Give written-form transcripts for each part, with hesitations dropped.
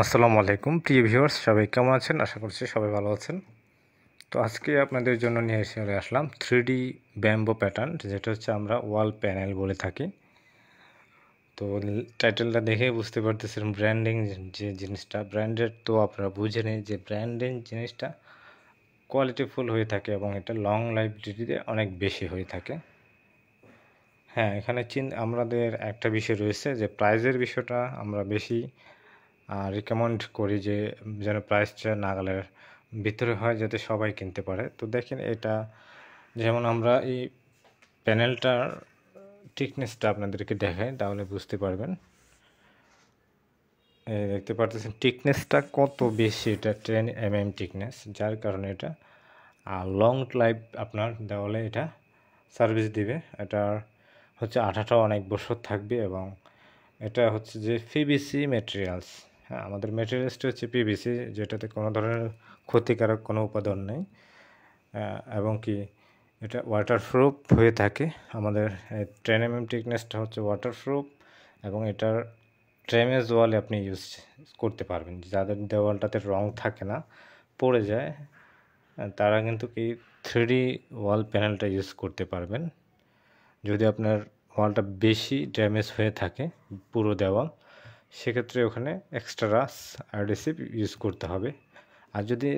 আসসালামু আলাইকুম প্রিয় ভিউয়ার্স, সবাই কেমন আছেন? আশা করছি সবাই ভালো আছেন। তো আজকে আপনাদের জন্য নিয়ে চলে আসলাম 3D ব্যাম্বো প্যাটার্ন, যেটা হচ্ছে আমরা ওয়াল প্যানেল বলে থাকি। তো টাইটেলটা দেখেই বুঝতে পারতেছেন ব্র্যান্ডিং যে জিনিসটা, ব্র্যান্ডেড তো আপনারা বুঝেনই যে ব্র্যান্ডিং জিনিসটা কোয়ালিটিফুল হয়ে থাকে এবং এটা লং লাইফিতে অনেক বেশি হয়ে থাকে। হ্যাঁ, এখানে আমাদের একটা বিষয় রয়েছে যে প্রাইজের বিষয়টা আমরা বেশি রিকমেন্ড করি যে যেন প্রাইসটা নাগালের ভিতরে হয়, যাতে সবাই কিনতে পারে। তো দেখেন, এটা যেমন আমরা এই প্যানেলটার থিকনেসটা আপনাদেরকে দেখাই, তাহলে বুঝতে পারবেন। দেখতে পারতেছেন থিকনেসটা কত বেশি, এটা 10 mm থিকনেস, যার কারণে এটা লং লাইফ আপনার দেওয়ালে এটা সার্ভিস দিবে। এটার হচ্ছে আঠাটাও অনেক বছর থাকবে এবং এটা হচ্ছে যে পিভিসি ম্যাটেরিয়ালস। হ্যাঁ, আমাদের ম্যাটেরিয়ালসটা হচ্ছে পিভিসি, যেটাতে কোনো ধরনের ক্ষতিকারক কোনো উপাদান নেই এবং কি এটা ওয়াটারপ্রুফ হয়ে থাকে। আমাদের 10 mm থিকনেসটা হচ্ছে ওয়াটারপ্রুফ এবং এটার ড্যামেজ ওয়ালে আপনি ইউজ করতে পারবেন। যাদের দেওয়ালটাতে রং থাকে না, পড়ে যায়, তারা কিন্তু কি 3D ওয়াল প্যানেলটা ইউজ করতে পারবেন। যদি আপনার ওয়ালটা বেশি ড্যামেজ হয়ে থাকে পুরো দেওয়াল, সেক্ষেত্রে ওখানে এক্সট্রা অ্যাডহেসিভ ইউজ করতে হবে। আর যদি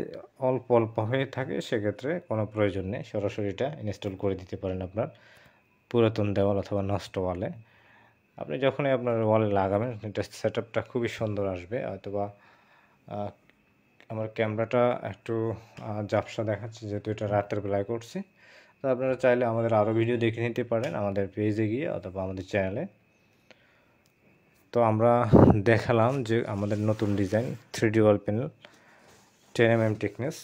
অল্প অল্প হয়ে থাকে, সেক্ষেত্রে কোনো প্রয়োজন নেই, সরাসরি এটা ইনস্টল করে দিতে পারেন আপনার পুরাতন দেওয়াল অথবা নষ্ট ওয়ালে। আপনি যখনই আপনার ওয়ালে লাগাবেন, এটা সেটআপটা খুবই সুন্দর আসবে। অথবা আমার ক্যামেরাটা একটু ঝাপসা দেখাচ্ছে, যেহেতু এটা রাতের বেলায় করছি। তো আপনারা চাইলে আমাদের আরও ভিডিও দেখে নিতে পারেন আমাদের পেজে গিয়ে অথবা আমাদের চ্যানেলে। তো আমরা দেখালাম যে আমাদের নতুন ডিজাইন 3D ওয়াল প্যানেল 10 mm থিকনেস।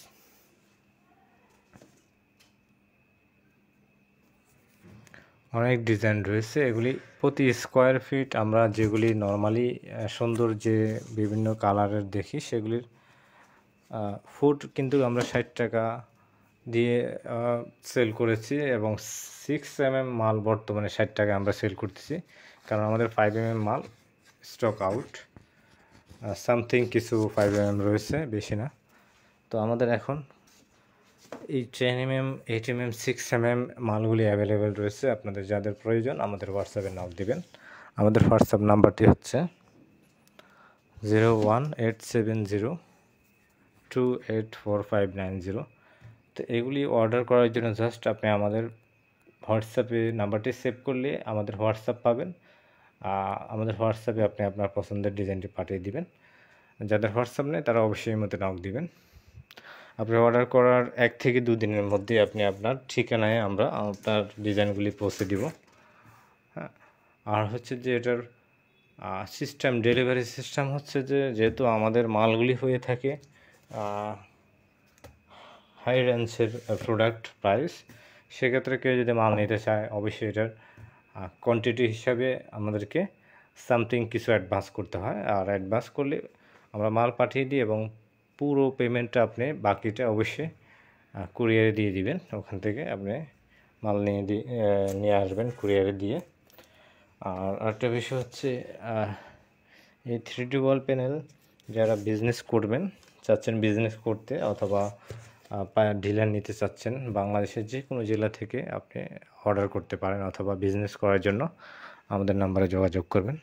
অনেক ডিজাইন রয়েছে, এগুলি প্রতি স্কোয়ার ফিট আমরা যেগুলি নর্মালি সুন্দর যে বিভিন্ন কালারের দেখি, সেগুলির ফুট কিন্তু আমরা 60 টাকা দিয়ে সেল করেছি এবং 6 mm মাল বর্তমানে 60 টাকা আমরা সেল করতেছি, কারণ আমাদের 5 mm মাল স্টক আউট। সামথিং কিছু 5 mm রয়েছে, বেশি না। তো আমাদের এখন এই 10 mm, 8 mm, 6 mm মালগুলি অ্যাভেলেবেল রয়েছে। আপনাদের যাদের প্রয়োজন আমাদের হোয়াটসঅ্যাপে নক দিবেন। আমাদের হোয়াটসঅ্যাপ নাম্বারটি হচ্ছে 01870284590। তো এগুলি অর্ডার করার জন্য জাস্ট আপনি আমাদের হোয়াটসঅ্যাপে নাম্বারটি সেভ করলে আমাদের হোয়াটসঅ্যাপ পাবেন। আমাদের হোয়াটসঅ্যাপে আপনি আপনার পছন্দের ডিজাইনটি পাঠিয়ে দিবেন। যাদের হোয়াটসঅ্যাপ নেই তারা অবশ্যই এই মতো নক দিবেন। আপনি অর্ডার করার 1 থেকে 2 দিনের মধ্যে আপনি আপনার ঠিকানায় আমরা আপনার ডিজাইনগুলি পৌঁছে দিব। হ্যাঁ, আর হচ্ছে যে এটার সিস্টেম, ডেলিভারি সিস্টেম হচ্ছে যে, যেহেতু আমাদের মালগুলি হয়ে থাকে হাই রেঞ্জের প্রোডাক্ট প্রাইস, সেক্ষেত্রে কেউ যদি মাল নিতে চায়, অবশ্যই এটার কোয়ান্টিটি হিসাবে আমাদেরকে সামথিং কিছু অ্যাডভান্স করতে হয়। আর অ্যাডভান্স করলে আমরা মাল পাঠিয়ে দিই এবং পুরো পেমেন্টটা আপনি বাকিটা অবশ্যই কুরিয়ারে দিয়ে দিবেন। ওখান থেকে আপনি মাল নিয়ে আসবেন কুরিয়ারে দিয়ে। আর আরেকটা বিষয় হচ্ছে, এই 3D ওয়াল প্যানেল যারা বিজনেস করবেন চাচ্ছেন, বিজনেস করতে অথবা ডিলার নিতে চাচ্ছেন, বাংলাদেশের যে কোনো জেলা থেকে আপনি অর্ডার করতে পারেন অথবা বিজনেস করার জন্য আমাদের নাম্বারে যোগাযোগ করবেন।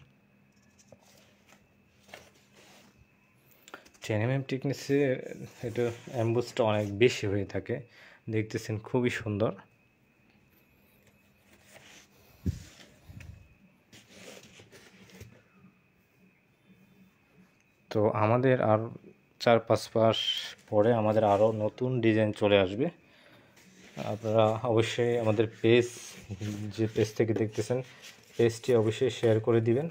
10 mm থিকনেসে এটা অ্যাম্বুসটা অনেক বেশি হয়ে থাকে, দেখতেছেন খুবই সুন্দর। তো আমাদের আর 4-5 মাস পরে আমাদের আরও নতুন ডিজাইন চলে আসবে। আপনারা অবশ্যই আমাদের পেজ, যে পেজ থেকে দেখতেছেন, পেজটি অবশ্যই শেয়ার করে দিবেন।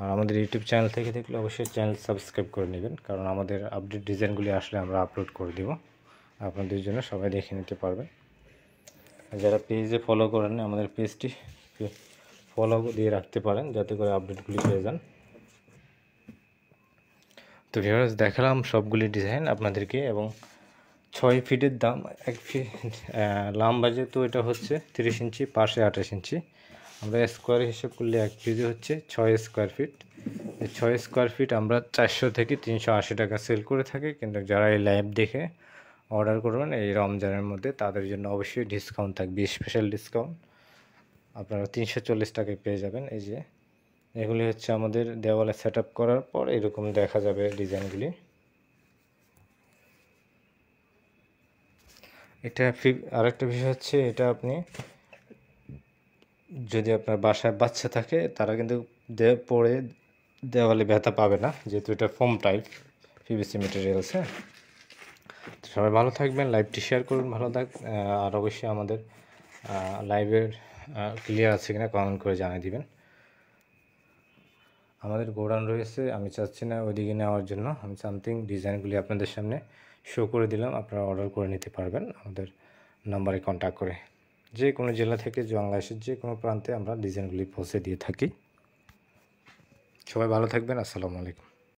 আর আমাদের ইউটিউব চ্যানেল থেকে দেখলে অবশ্যই চ্যানেল সাবস্ক্রাইব করে নেবেন, কারণ আমাদের আপডেট ডিজাইনগুলি আসলে আমরা আপলোড করে দেব আপনাদের জন্য, সবাই দেখে নিতে পারবেন। যারা পেজে ফলো করেন আমাদের পেজটি ফলো দিয়ে রাখতে পারেন, যাতে করে আপডেটগুলি পেয়ে যান। তো ভিউয়ার্স, দেখালাম সবগুলি ডিজাইন আপনাদেরকে, এবং 6 ফিটের দাম 1 ফিট লম্বা, যেহেতু এটা হচ্ছে 30 ইঞ্চি, পাশে 28 ইঞ্চি, আমরা স্কোয়ার হিসেব করলে 1 কেজি হচ্ছে 6 স্কোয়ার ফিট। এই 6 স্কোয়ার ফিট আমরা 400 থেকে 380 টাকা সেল করে থাকি, কিন্তু যারা এই লাইভ দেখে অর্ডার করবেন এই রমজানের মধ্যে তাদের জন্য অবশ্যই ডিসকাউন্ট থাকবে, স্পেশাল ডিসকাউন্ট। আপনারা 340 টাকায় পেয়ে যাবেন। এই যে এগুলি হচ্ছে আমাদের দেওয়ালে সেট আপ করার পর এরকম দেখা যাবে ডিজাইনগুলি। এটা আরেকটা বিষয় হচ্ছে, এটা আপনি যদি আপনার বাসায় বাচ্চা থাকে তারা কিন্তু পরে দেওয়ালে ব্যথা পাবে না, যেহেতু এটা ফোম টাইপ পিভিসি ম্যাটেরিয়ালস। হ্যাঁ, সবাই ভালো থাকবেন, লাইভটি শেয়ার করুন, ভালো আর অবশ্যই আমাদের লাইভের ক্লিয়ার আছে কিনা কমেন্ট করে জানিয়ে দিবেন। আমাদের গোডাউন রয়েছে, আমি চাচ্ছি না ওইদিকে নেওয়ার জন্য, আমি সামথিং ডিজাইনগুলি আপনাদের সামনে শো করে দিলাম, আপনারা অর্ডার করে নিতে পারবেন আমাদের নাম্বারে কন্ট্যাক্ট করে। যে কোনো জেলা থেকে বাংলাদেশের যে কোনো প্রান্তে আমরা ডিজাইনগুলি পৌঁছে দিয়ে থাকি। সবাই ভালো থাকবেন, আসসালামু আলাইকুম।